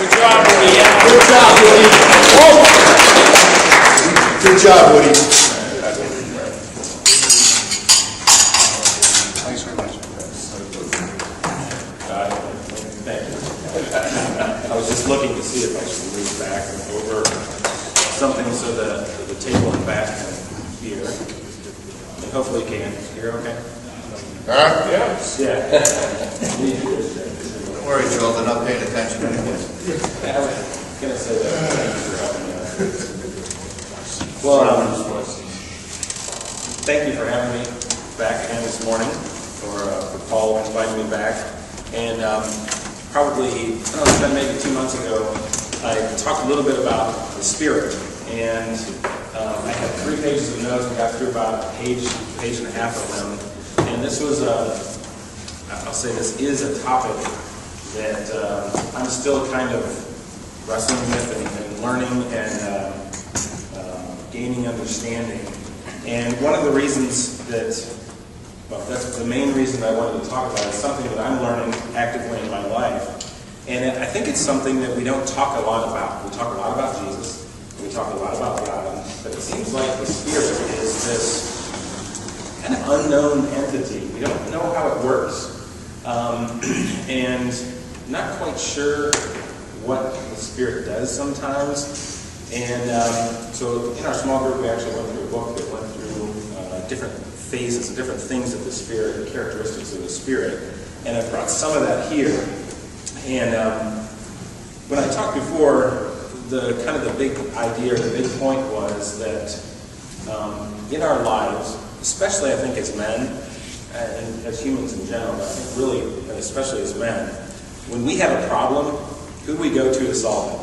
Good job, Woody. Good job, Woody. Oh. Good job, Woody. Thanks very much. Thank you. I was just looking to see if I should move back and over something so that the table in back can hear. And hopefully you can. You're okay? Yeah. Yeah. Don't worry, Joel. They're not paying attention anymore. I was going to say that. Thank you for helping me out. Well, thank you for having me back again this morning, for Paul inviting me back. And probably, I don't know, it's been maybe 2 months ago, I talked a little bit about the Spirit. And I had 3 pages of notes and got through about a page and a half of them. And this was I'll say this is a topic that I'm still kind of wrestling with and learning and gaining understanding. And one of the reasons that's the main reason I wanted to talk about is something that I'm learning actively in my life. And I think it's something that we don't talk a lot about. We talk a lot about Jesus, we talk a lot about God, but it seems like the Spirit is this kind of unknown entity. We don't know how it works. And not quite sure what the Spirit does sometimes. And so in our small group, we actually went through a book that went through different phases and different things of the Spirit, the characteristics of the Spirit. And I brought some of that here. And when I talked before, the big idea or the big point was that in our lives, especially I think as men, and as humans in general, but I think really, and especially as men, when we have a problem, who do we go to solve it?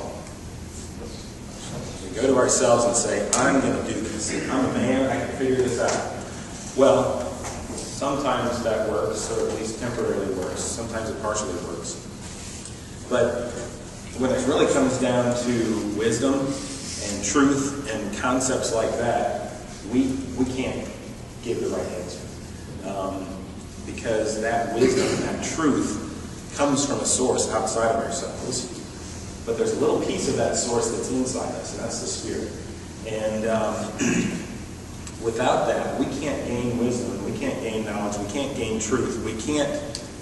We go to ourselves and say, I'm going to do this. I'm a man, I can figure this out. Well, sometimes that works, or at least temporarily works. Sometimes it partially works. But when it really comes down to wisdom and truth and concepts like that, we can't give the right answer. Because that wisdom, that truth, comes from a source outside of ourselves. But there's a little piece of that source that's inside us, and that's the Spirit. And without that, we can't gain wisdom, we can't gain knowledge, we can't gain truth, we can't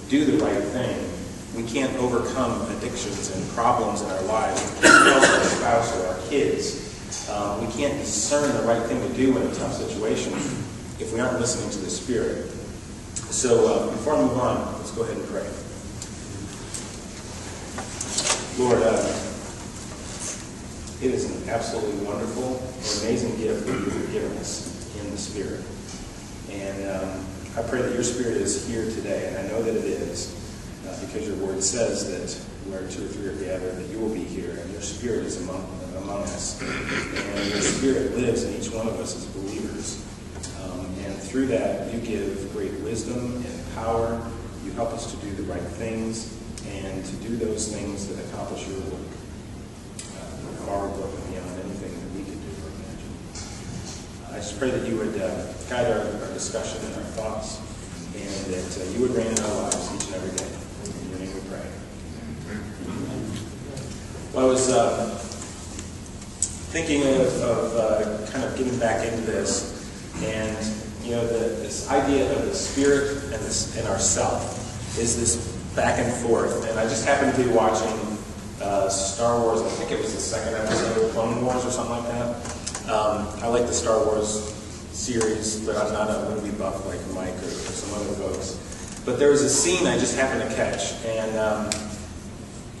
do the right thing. We can't overcome addictions and problems in our lives. We can't help our spouse or our kids. We can't discern the right thing to do in a tough situation if we aren't listening to the Spirit. So before I move on, let's go ahead and pray. Lord, it is an absolutely wonderful and amazing gift that you've given us in the Spirit. And I pray that your Spirit is here today, and I know that it is. Because your word says that where 2 or 3 are gathered, that you will be here, and your Spirit is among us. And your Spirit lives in each one of us as believers. And through that, you give great wisdom and power. You help us to do the right things, and to do those things that accomplish your work. Far above and beyond anything that we could do or imagine. I just pray that you would guide our discussion and our thoughts, and that you would reign in our lives each and every day. In your name we pray. Well, I was thinking of kind of getting back into this, and this idea of the Spirit and ourself is this back and forth. And I just happened to be watching Star Wars. I think it was the 2nd episode of Clone Wars or something like that. I like the Star Wars series, but I'm not a movie buff like Mike or some other folks. But there was a scene I just happened to catch, and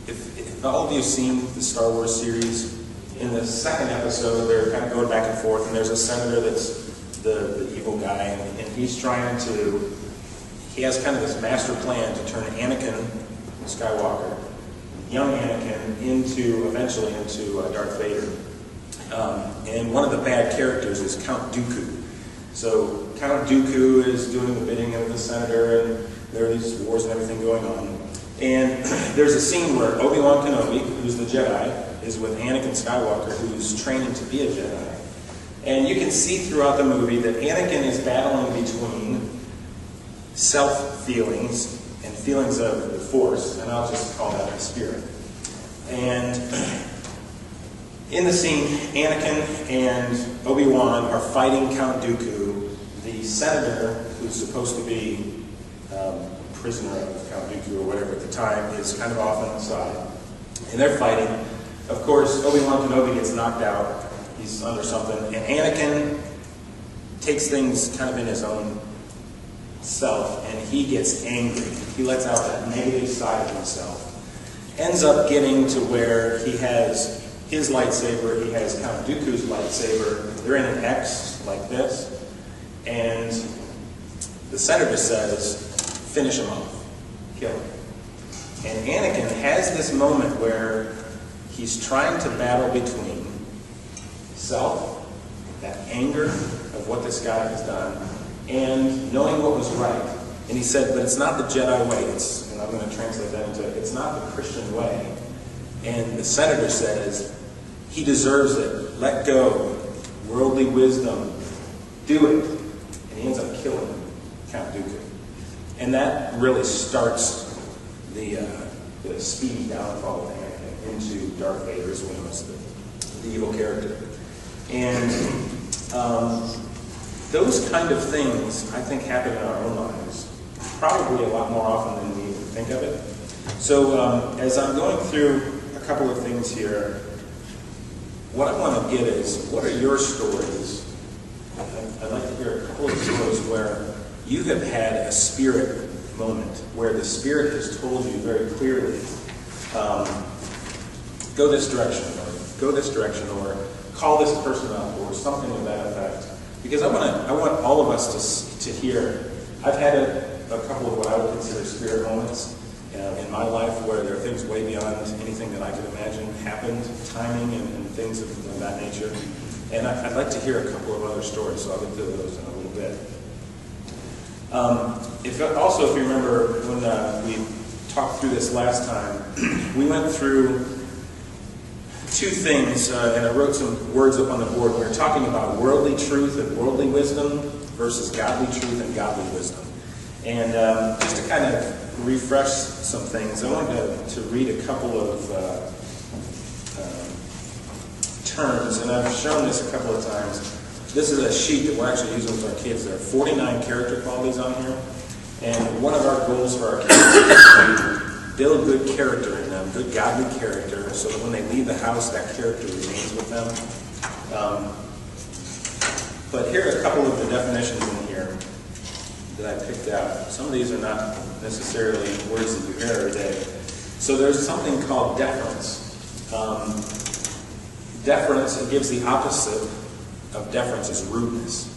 if all of you have seen the Star Wars series, in the 2nd episode they're kind of going back and forth, and there's a senator that's the evil guy, and he has kind of this master plan to turn Anakin Skywalker, young Anakin, eventually into Darth Vader. And one of the bad characters is Count Dooku. So Count Dooku is doing the bidding of the senator, and there are these wars and everything going on. And there's a scene where Obi-Wan Kenobi, who's the Jedi, is with Anakin Skywalker, who's training to be a Jedi. And you can see throughout the movie that Anakin is battling between self-feelings and feelings of the Force, and I'll just call that the Spirit. And in the scene, Anakin and Obi-Wan are fighting Count Dooku. The senator, who's supposed to be prisoner of Count Dooku or whatever at the time, is kind of off on the side. And they're fighting. Of course, Obi-Wan Kenobi gets knocked out. He's under something. And Anakin takes things kind of in his own self, and he gets angry. He lets out that negative side of himself. Ends up getting to where he has his lightsaber, he has Count Dooku's lightsaber. They're in an X like this. And the senator says, finish him off. Kill him. And Anakin has this moment where he's trying to battle between self, that anger of what this guy has done, and knowing what was right. And he said, but it's not the Jedi way. And I'm going to translate that into, it's not the Christian way. And the senator says, he deserves it. Let go. Worldly wisdom. Do it. And he ends up killing Count Dooku. And that really starts the speedy downfall of Anakin into Darth Vader as well as the evil character. And those kind of things, I think, happen in our own lives, probably a lot more often than we think of it. So as I'm going through a couple of things here, what I want to get is, what are your stories? I'd like to hear a couple of stories where you have had a spirit moment, where the Spirit has told you very clearly, go this direction, or go this direction, or call this person up, or something of that effect. Because I want all of us to hear. I've had a couple of what I would consider spirit moments in my life where there are things way beyond anything that I could imagine happened, timing and things of that nature. And I'd like to hear a couple of other stories, so I'll get to those in a little bit. If you remember when we talked through this last time, we went through two things, and I wrote some words up on the board. We were talking about worldly truth and worldly wisdom versus godly truth and godly wisdom. And just to kind of refresh some things, I wanted to read a couple of terms, and I've shown this a couple of times. This is a sheet that we're actually using with our kids. There are 49 character qualities on here, and one of our goals for our kids is to build good character in them, good godly character, so that when they leave the house, that character remains with them. But here are a couple of the definitions in here that I picked out. Some of these are not necessarily words that you hear every day. So there's something called deference. Deference, it gives the opposite of deference is rudeness.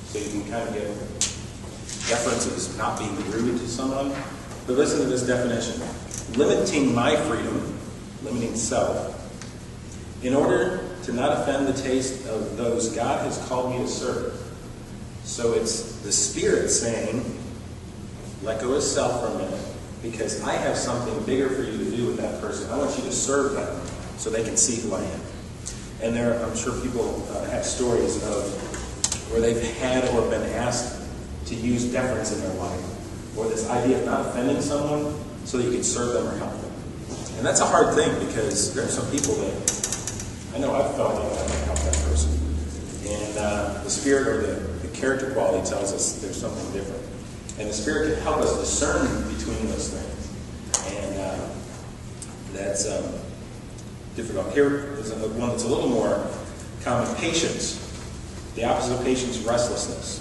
So you can kind of get deference is not being rude to someone. But listen to this definition. Limiting my freedom, limiting self, in order to not offend the taste of those God has called me to serve. So it's the Spirit saying, let go of self for a minute, because I have something bigger for you to do with that person. I want you to serve them so they can see who I am. And I'm sure people have stories of where they've had or been asked to use deference in their life, or this idea of not offending someone so that you can serve them or help them. And that's a hard thing, because there are some people that I know I've felt like I can help that person. And the Spirit or the character quality tells us there's something different. And the Spirit can help us discern between those things. And that's difficult. Here is one that's a little more common. Patience. The opposite of patience, restlessness.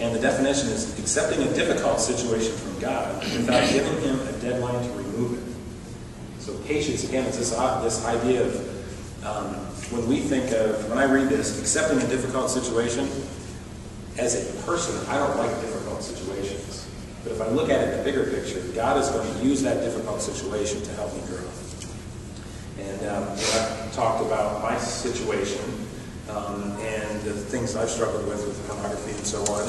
And the definition is accepting a difficult situation from God without giving Him a deadline to remove it. So patience, again, is this idea of, when I read this, accepting a difficult situation, as a person, I don't like difficult situations. But if I look at it in the bigger picture, God is going to use that difficult situation to help me grow. And I've talked about my situation and the things I've struggled with pornography and so on,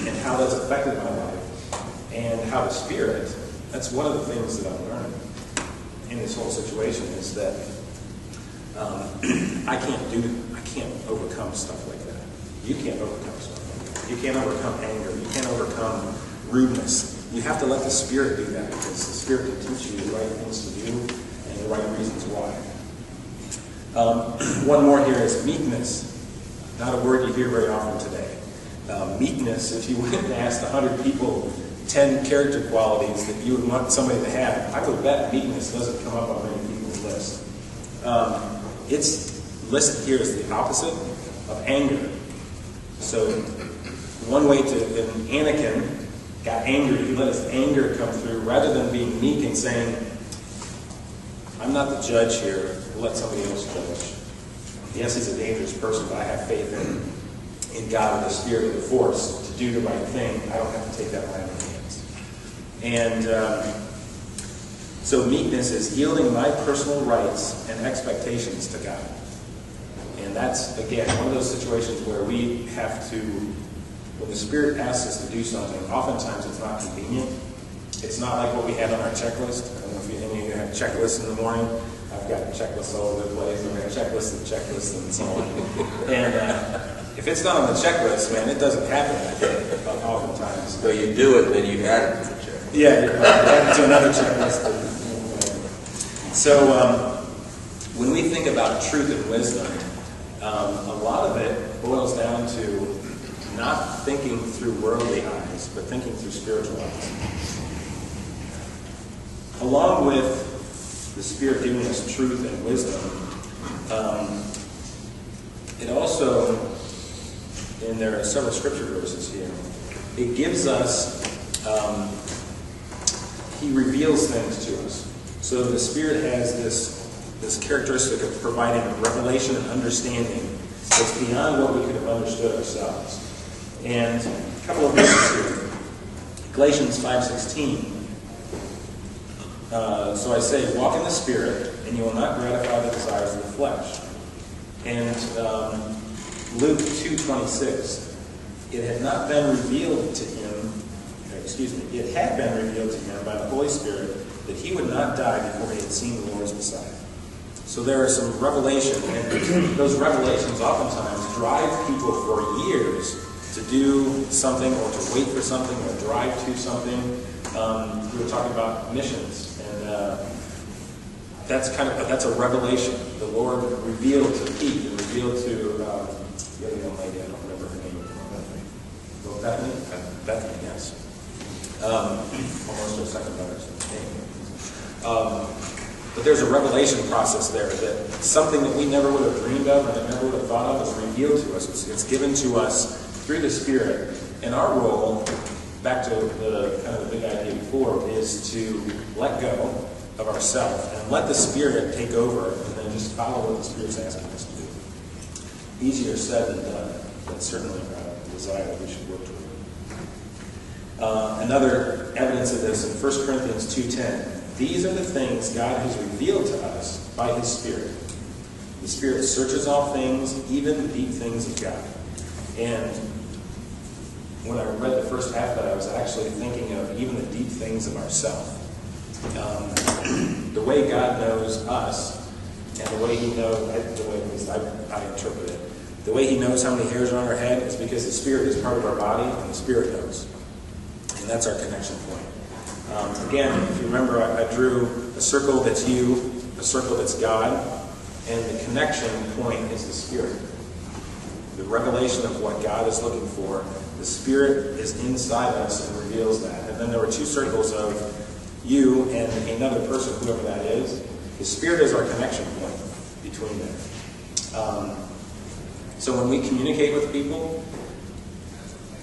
and how that's affected my life, and how the Spirit, that's one of the things that I'm learning in this whole situation, is that I can't overcome stuff like that. You can't overcome stuff like that. You can't overcome anger. You can't overcome rudeness. You have to let the Spirit do that, because the Spirit can teach you the right things to do and the right reasons why. One more here is meekness. Not a word you hear very often today. Meekness, if you went and asked 100 people 10 character qualities that you would want somebody to have, I would bet meekness doesn't come up on many people's list. It's listed here as the opposite of anger. So one way to, and Anakin got angry. He let his anger come through rather than being meek and saying, I'm not the judge here, let somebody else judge. Yes, he's a dangerous person, but I have faith in God and the Spirit of the Force to do the right thing. I don't have to take that in my own hands. And so meekness is yielding my personal rights and expectations to God. And that's, again, one of those situations where we have to, when the Spirit asks us to do something, oftentimes it's not convenient. It's not like what we had on our checklist. I don't know if any of you have checklists in the morning. I've got checklists all over the place. I've got checklists and so on. And if it's not on the checklist, man, it doesn't happen that day, oftentimes. So you do it, and then you add it to the checklist. Yeah, you add it to another checklist. So when we think about truth and wisdom, a lot of it boils down to not thinking through worldly eyes, but thinking through spiritual eyes. Along with the Spirit giving us truth and wisdom, it also, and there are several scripture verses here, it gives us, He reveals things to us. So the Spirit has this characteristic of providing revelation and understanding that's beyond what we could have understood ourselves. And a couple of verses here. Galatians 5:16. So I say, walk in the Spirit, and you will not gratify the desires of the flesh. And Luke 2:26. It had not been revealed to him, it had been revealed to him by the Holy Spirit that he would not die before he had seen the Lord's Messiah. So there are some revelation, and those revelations oftentimes drive people for years to do something or to wait for something or drive to something. We were talking about missions, and that's a revelation. The Lord revealed to Pete and revealed to the other young lady, I don't remember her name. Bethany? Bethany, yes. Almost her second daughter's name. But there's a revelation process there that something that we never would have dreamed of and that never would have thought of is revealed to us. It's given to us through the Spirit. And our role, back to the kind of the big idea before, is to let go of ourselves and let the Spirit take over and then just follow what the Spirit's asking us to do. Easier said than done, but certainly a desire that we should work toward. Another evidence of this in 1 Corinthians 2:10. These are the things God has revealed to us by His Spirit. The Spirit searches all things, even the deep things of God. And when I read the first half of that, I was actually thinking of even the deep things of ourselves. The way God knows us, and the way He knows, the way at least I interpret it, the way He knows how many hairs are on our head is because the Spirit is part of our body, and the Spirit knows. And that's our connection point. Again, if you remember, I drew a circle that's you, a circle that's God, and the connection point is the Spirit. The revelation of what God is looking for. The Spirit is inside us and reveals that. And then there were two circles of you and another person, whoever that is. The Spirit is our connection point between them. So when we communicate with people,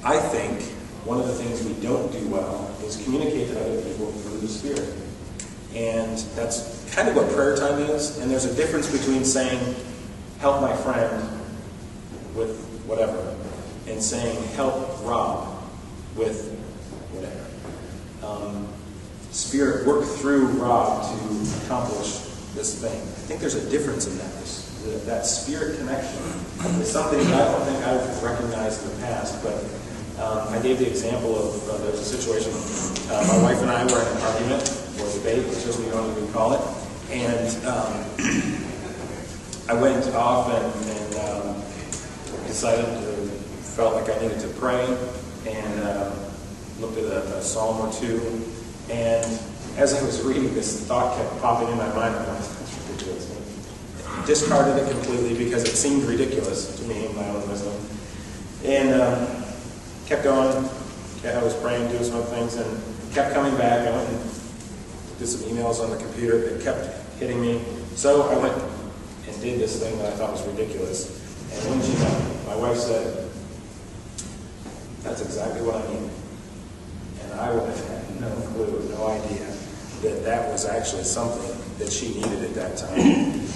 I think one of the things we don't do well is communicate to other people through the Spirit. And that's kind of what prayer time is. And there's a difference between saying, help my friend with whatever, and saying, help Rob with whatever. Spirit, work through Rob to accomplish this thing. I think there's a difference in that. That Spirit connection is something that I don't think I've recognized in the past, but I gave the example of there was a situation, my wife and I were in an argument, or debate, whichever you want to call it, and I went off and felt like I needed to pray, and looked at a psalm or two, and as I was reading, this thought kept popping in my mind. I'm like, that's ridiculous. Discarded it completely because it seemed ridiculous to me in my own wisdom. And kept going. I was praying, doing some other things, and kept coming back. I went and did some emails on the computer that kept hitting me. So I went and did this thing that I thought was ridiculous. And wouldn't you know, my wife said, that's exactly what I need. And I would have had no clue, no idea that that was actually something that she needed at that time.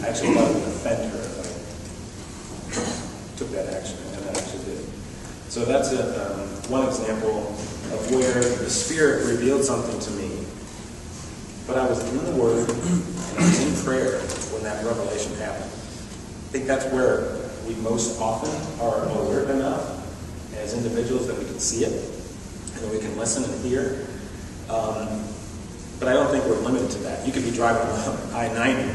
I actually thought it would offend her if I took that action, and I actually did. So that's one example of where the Spirit revealed something to me, but I was in the Word and I was in prayer when that revelation happened. I think that's where we most often are alert enough as individuals that we can see it and that we can listen and hear. But I don't think we're limited to that. You could be driving along I-90,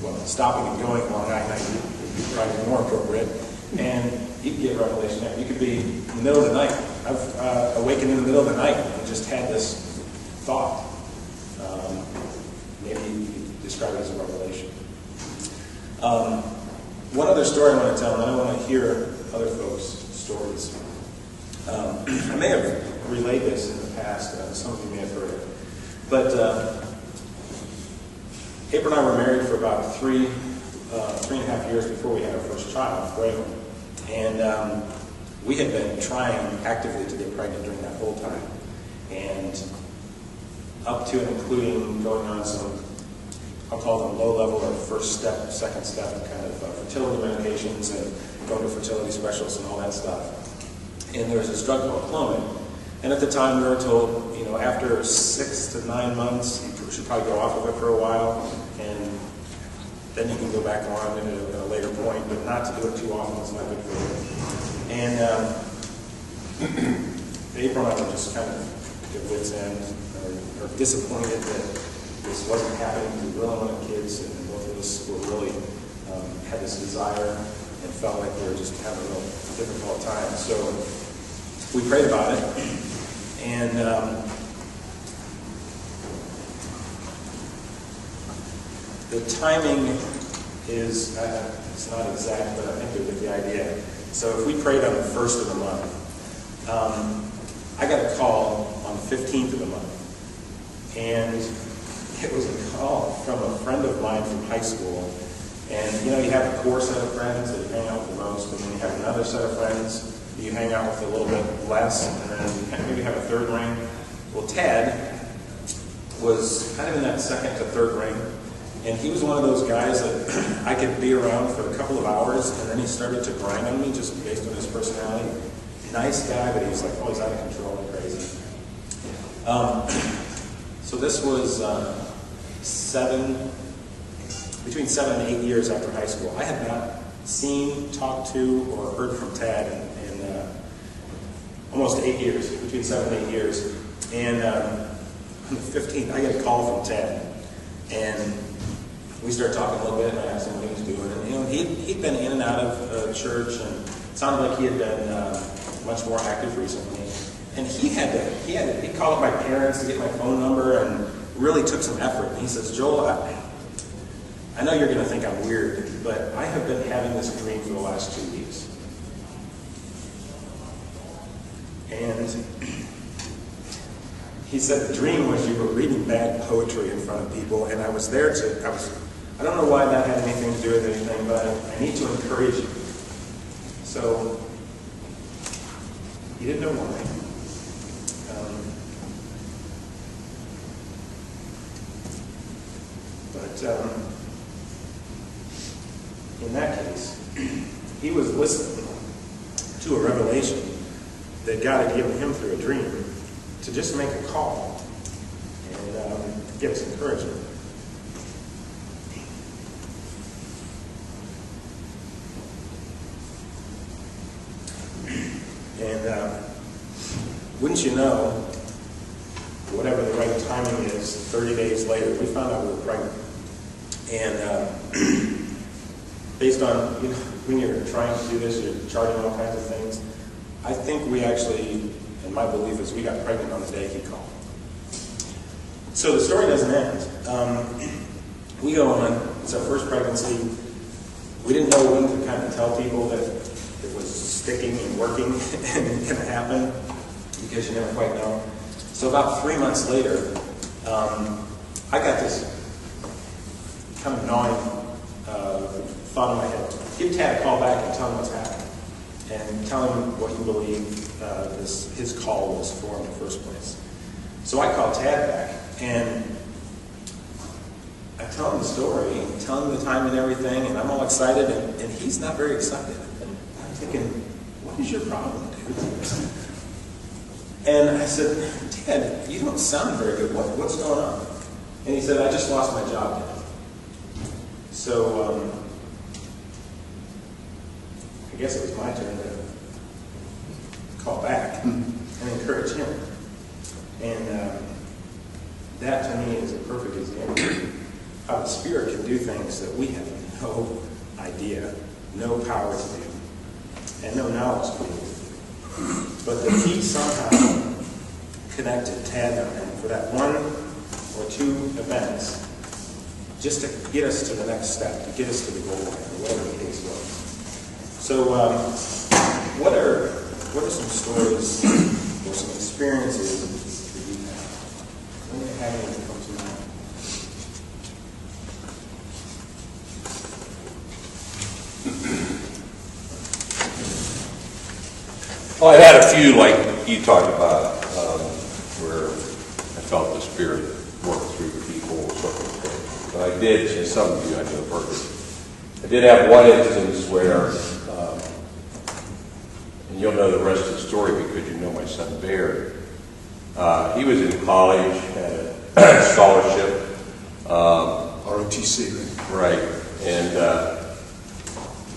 well, stopping and going along I-90 would be probably more appropriate, and you could get revelation there. You could be in the middle of the night. I've awakened in the middle of the night and just had this thought. Maybe you could describe it as a revelation. One other story I want to tell, and then I want to hear other folks' stories. I may have relayed this in the past. Some of you may have heard it. But April and I were married for about 3.5 years before we had our first child, Braylon. And we had been trying actively to get pregnant during that whole time. And up to and including going on some, I'll call them low-level or first step, second step kind of fertility medications and going to fertility specialists and all that stuff. And there was this drug called Clomid. And at the time we were told, after 6 to 9 months, you should probably go off of it for a while, and then you can go back on at a later point, but not to do it too often. It's not good for you. And April and I were just kind of at wit's end, or disappointed that this wasn't happening. We really wanted kids, and both of us were really had this desire and felt like we were just having a real difficult time. So we prayed about it, and the timing is, it's not exact, but I think you get the idea. So if we prayed on the 1st of the month, I got a call on the 15th of the month. And it was a call from a friend of mine from high school. And you have a core set of friends that you hang out with the most, and then you have another set of friends that you hang out with a little bit less, and then maybe have a third ring. Well, Ted was kind of in that second to third ring. And he was one of those guys that I could be around for a couple of hours, and then he started to grind on me just based on his personality. Nice guy, but he was like, oh, he's out of control and crazy. So this was between 7 and 8 years after high school. I had not seen, talked to, or heard from Tad in almost 8 years, between 7 and 8 years. And on the 15th, I get a call from Tad. And we started talking a little bit, and I asked him what he was doing. And he'd been in and out of church, and it sounded like he had been much more active recently. And he called up my parents to get my phone number, and really took some effort. And he says, Joel, I know you're going to think I'm weird, but I have been having this dream for the last 2 weeks. And he said the dream was you were reading bad poetry in front of people, and I was there I don't know why that had anything to do with anything, but I need to encourage you. So, he didn't know why. In that case, he was listening to a revelation that God had given him through a dream to just make a call and give us encouragement. And wouldn't you know, whatever the right timing is, 30 days later, we found out we were pregnant. And based on, when you're trying to do this, you're charting all kinds of things. I think we actually And my belief is we got pregnant on the day he called. So the story doesn't end. We go on, it's our first pregnancy. We didn't know when to kind of tell people that it was sticking and working and going to happen, because you never quite know. So about 3 months later, I got this kind of gnawing thought in my head. Give Tad a call back and tell him what's happening. And tell him what you believe his call was for in the first place. So I called Tad back, and I tell him the story, and tell him the time and everything, and I'm all excited, and he's not very excited. And I'm thinking, what is your problem, dude? And I said, Ted, you don't sound very good. What's going on? And he said, I just lost my job, Dad. So I guess it was my turn to call back and encourage him. And that to me is a perfect example of how the Spirit can do things that we have no idea, no power to do, and no knowledge to do. But that he somehow connected Tad and I for that one or two events just to get us to the next step, to get us to the goal line, or whatever the case was. So what are some stories or some experiences that you have? When you have any that come to mind? Well, I had a few like you talked about, where I felt the Spirit work through people or something. But I did, and some of you I know perfect. I did have one instance where, and you'll know the rest of the story because you know my son Barry. He was in college, had a scholarship. ROTC, right? And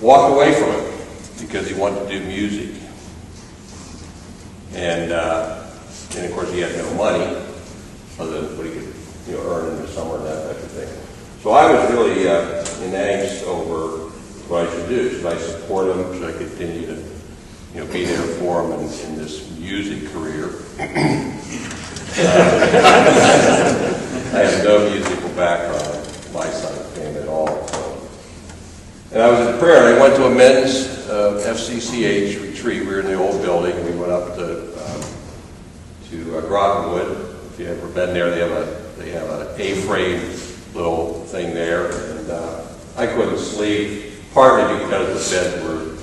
walked away from it because he wanted to do music. And of course he had no money other than what he could earn in the summer and that type of thing. So I was really in angst over what I should do. Should I support him? Should I continue to be there for him in this music career? I have no musical background on my side of the family at all. So. And I was in prayer, and I went to a men's FCCH retreat. We were in the old building, and we went up to Grottenwood. If you've ever been there, they have an A-frame little thing there, and I couldn't sleep. Partly because the beds were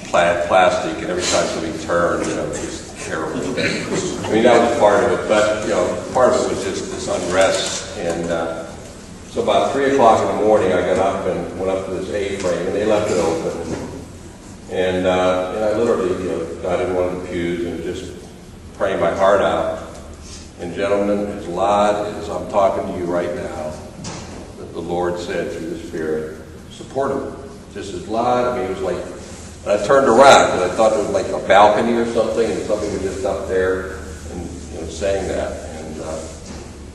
plastic, and every time somebody turned, it was terrible. I mean, that was part of it, but part of it was just this unrest. And so about 3 o'clock in the morning, I got up and went up to this A-frame, and they left it open. And I literally, got in one of the pews and just praying my heart out. And gentlemen, as loud as I'm talking to you right now, that the Lord said through the Spirit, support him. Just as loud. I mean, it was like, and I turned around because I thought it was like a balcony or something, and somebody was just up there and saying that. And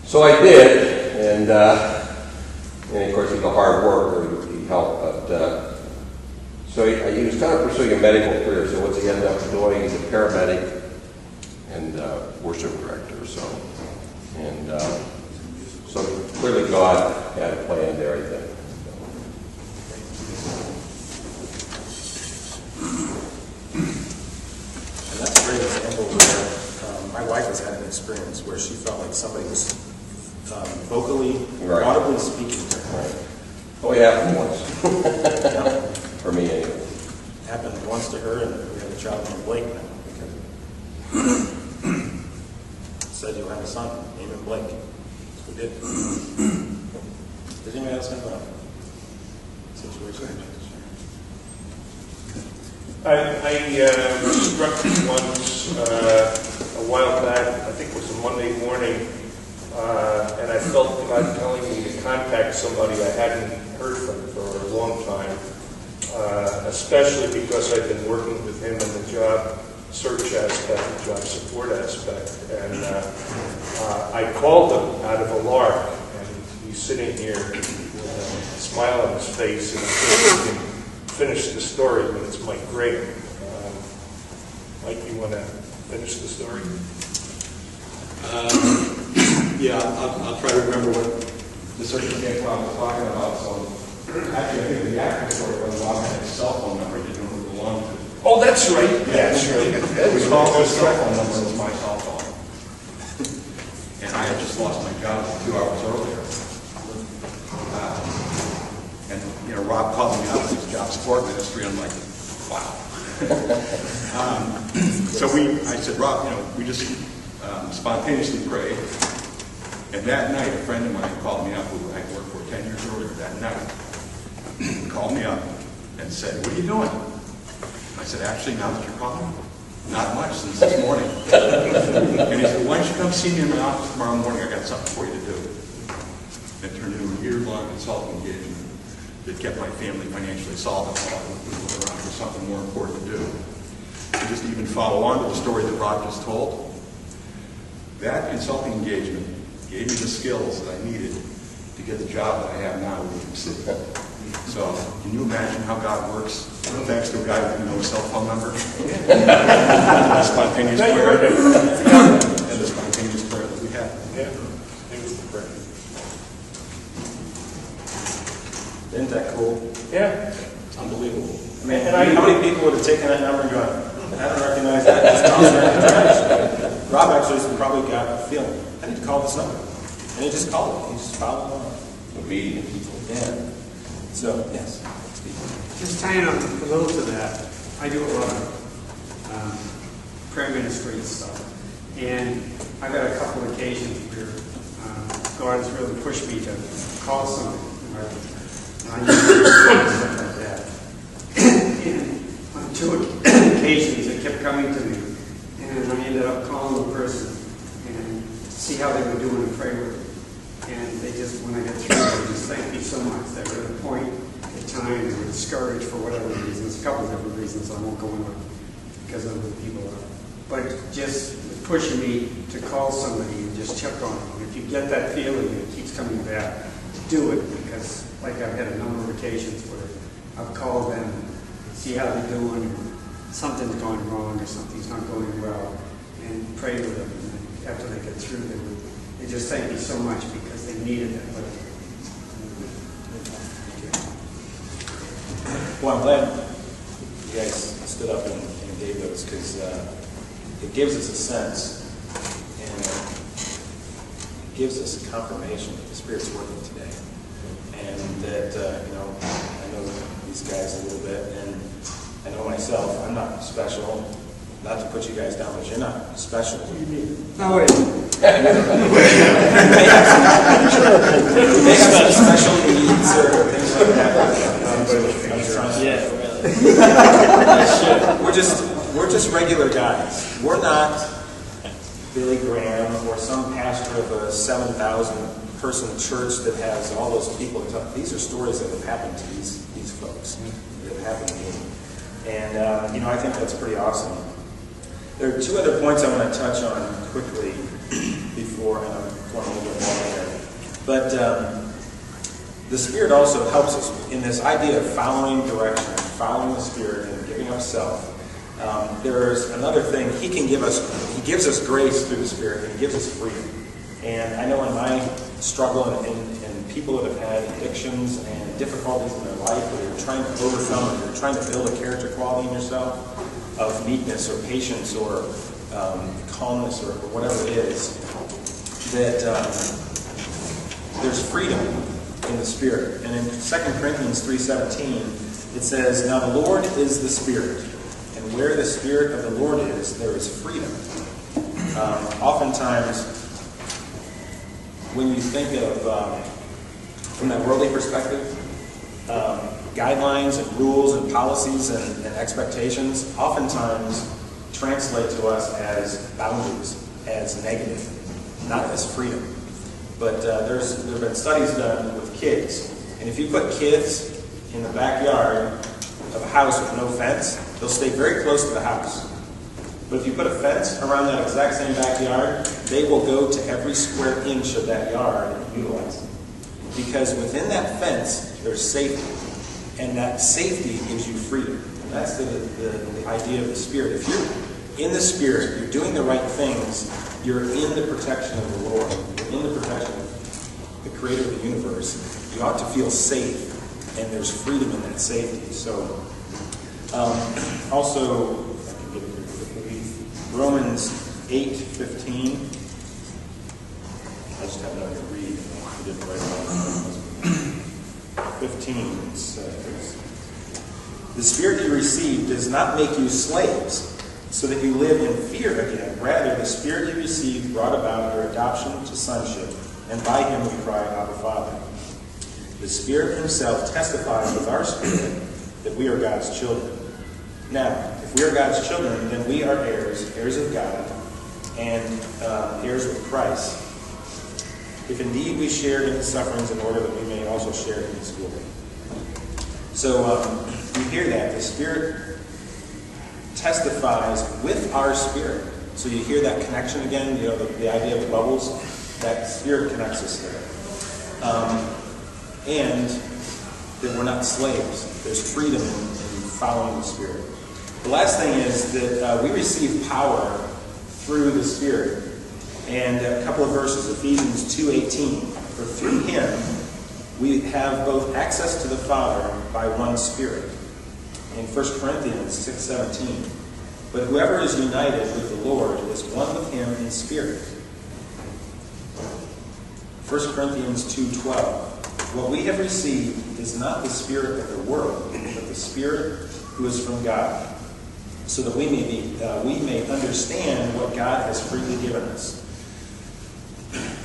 so I did, and of course he's a hard worker. He helped, but so he was kind of pursuing a medical career. So what's he ended up doing? He's a paramedic and worship director. So clearly God had a plan there, I think. And that's a great example where my wife has had an experience where she felt like somebody was vocally, audibly speaking to her. Right. Oh, it happened once. Yeah. For me, anyway. It happened once to her, and we have a child named Blake now. Said you'll have a son, name him Blake. So we did. Does anybody else have a situation? I was struck once a while back, I think it was a Monday morning, and I felt God telling me to contact somebody I hadn't heard from for a long time, especially because I've been working with him in the job search aspect, the job support aspect. And I called him out of a lark, and he's sitting here with a smile on his face, and I'm sure he can finish the story, but it's Mike Graham. Mike, you want to finish the story? Yeah, I'll try to remember what the circumstance Rob was talking about. So, actually, I think the actual story was Rob had his cell phone number, he didn't know who it belonged to. Oh, that's right. Yeah, that's right. We called his cell phone number was my cell phone. And I had just lost my job 2 hours earlier. And, you know, Rob called me out of his job support ministry, and I'm like, wow. So I said, Rob, you know, we just spontaneously prayed. And that night, a friend of mine called me up who I worked for 10 years earlier. That night, he called me up and said, what are you doing? I said, actually, now that you're calling, not much since this morning. And he said, why don't you come see me in my office tomorrow morning? I got something for you to do. It turned into a year-long consulting engagement that kept my family financially solvent while I was around for something more important to do. To just even follow on to the story that Rob just told, that consulting engagement gave me the skills that I needed to get the job that I have now with the city. So, can you imagine how God works? Thanks to a guy with no cell phone number. The spontaneous prayer. And the spontaneous prayer that we have. Yeah, it was the prayer. Isn't that cool? Yeah. It's unbelievable. I mean, And how many people would have taken that number and gone, I don't recognize that. Just toss it in the trash. Rob actually probably got a feeling, I need to call this number. And he just called it. He just followed along. Obedient. Yeah. So, yes. Just tying on a little to that, I do a lot of prayer ministry and stuff. And I've got a couple of occasions where God has really pushed me to call somebody. And I use stuff like that. And on 2 occasions, it kept coming to me. And I ended up calling the person and see how they were doing and pray with them. And they just, when I get through, they just thank me so much. They were at a point in time they were discouraged for whatever reasons, a couple of different reasons I won't go into because of who people are. But just pushing me to call somebody and just check on them. If you get that feeling and it keeps coming back, do it, because like I've had a number of occasions where I've called them, see how they're doing, something's going wrong or something's not going well, and pray with them. And then after they get through, they just thank me so much because they needed it. Well, I'm glad you guys stood up and gave those, because it gives us a sense, and it gives us a confirmation that the Spirit's working today. And that, I know these guys a little bit, and I know myself, I'm not special. Not to put you guys down, but you're not special. What do you mean? No, wait. They have some special needs or things like that. We're just regular guys. We're not Billy Graham or some pastor of a 7,000 person church that has all those people. These are stories that have happened to these folks. That have happened to me. And I think that's pretty awesome. There are 2 other points I want to touch on quickly before I'm going a little bit more there. But the Spirit also helps us in this idea of following direction, following the Spirit, and giving up self. There's another thing. He gives us grace through the Spirit, and He gives us freedom. And I know in my struggle and people that have had addictions and difficulties in their life, where you're trying to overcome, or you're trying to build a character quality in yourself of meekness or patience or calmness or whatever it is, that there's freedom in the Spirit. And in 2 Corinthians 3:17, it says, "Now the Lord is the Spirit, and where the Spirit of the Lord is, there is freedom." Oftentimes, when you think of, from that worldly perspective, guidelines and rules and policies and expectations oftentimes translate to us as boundaries, as negative, not as freedom. But there have been studies done with kids, and if you put kids in the backyard of a house with no fence, they'll stay very close to the house. But if you put a fence around that exact same backyard, they will go to every square inch of that yard and utilize it. Because within that fence, there's safety. And that safety gives you freedom. And that's the idea of the Spirit. in the Spirit, you're doing the right things, you're in the protection of the Lord, you're in the protection of the Creator of the universe, you ought to feel safe, and there's freedom in that safety. So, also, if I can get it here quickly, Romans 8:15. I just have nothing to read. I didn't write it down. 15 says, "The Spirit you received does not make you slaves, so that you live in fear again. Rather, the Spirit you received brought about your adoption to sonship, and by him we cry, Abba, Father. The Spirit himself testifies with our spirit that we are God's children. Now, if we are God's children, then we are heirs, heirs of God, and heirs with Christ. If indeed we share in his sufferings in order that we may also share in his glory." So you hear that. The Spirit testifies with our spirit. So you hear that connection again, the idea of the bubbles. That Spirit connects us there. And that we're not slaves. There's freedom in following the Spirit. The last thing is that we receive power through the Spirit. And a couple of verses, Ephesians 2:18. "For through him we have both access to the Father by one Spirit." In 1 Corinthians 6:17. "But whoever is united with the Lord is one with him in spirit." 1 Corinthians 2:12. "What we have received is not the spirit of the world, but the Spirit who is from God, so that we may understand what God has freely given us."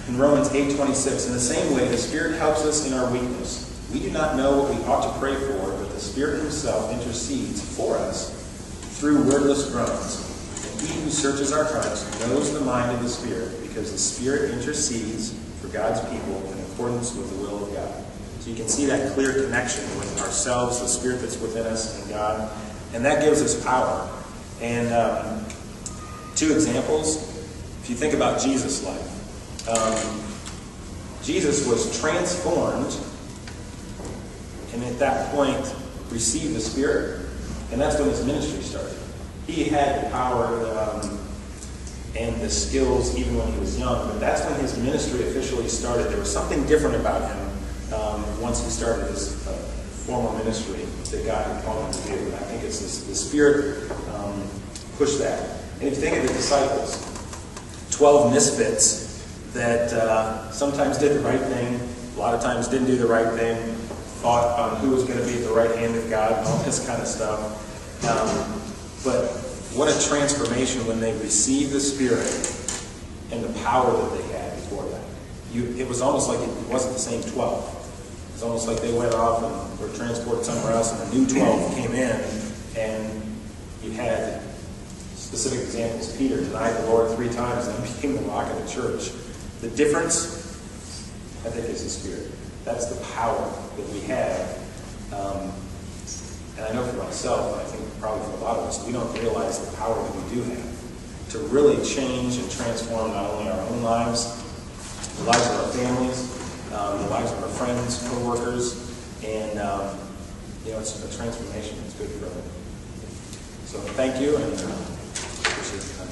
In Romans 8:26, "In the same way, the Spirit helps us in our weakness. We do not know what we ought to pray for, but the Spirit himself intercedes for us through wordless groans. And he who searches our hearts knows the mind of the Spirit, because the Spirit intercedes for God's people in accordance with the will of God." So you can see that clear connection with ourselves, the Spirit that's within us, and God. And that gives us power. And 2 examples. If you think about Jesus' life. Jesus was transformed, and at that point received the Spirit, and that's when his ministry started. He had the power and the skills even when he was young, but that's when his ministry officially started. There was something different about him once he started his formal ministry that God had called him to do. And I think it's the Spirit pushed that. And if you think of the disciples, 12 misfits that sometimes did the right thing, a lot of times didn't do the right thing, thought on who was going to be at the right hand of God and all this kind of stuff. But what a transformation when they received the Spirit and the power that they had before that. It was almost like it wasn't the same 12. It was almost like they went off and were transported somewhere else, and the new 12 came in, and you had specific examples. Peter denied the Lord 3 times and became the rock of the church. The difference, I think, is the Spirit. That's the power that we have. And I know for myself, and I think probably for a lot of us, we don't realize the power that we do have to really change and transform not only our own lives, the lives of our families, the lives of our friends, co-workers, and it's a transformation that's good for everyone. So thank you, and appreciate the time.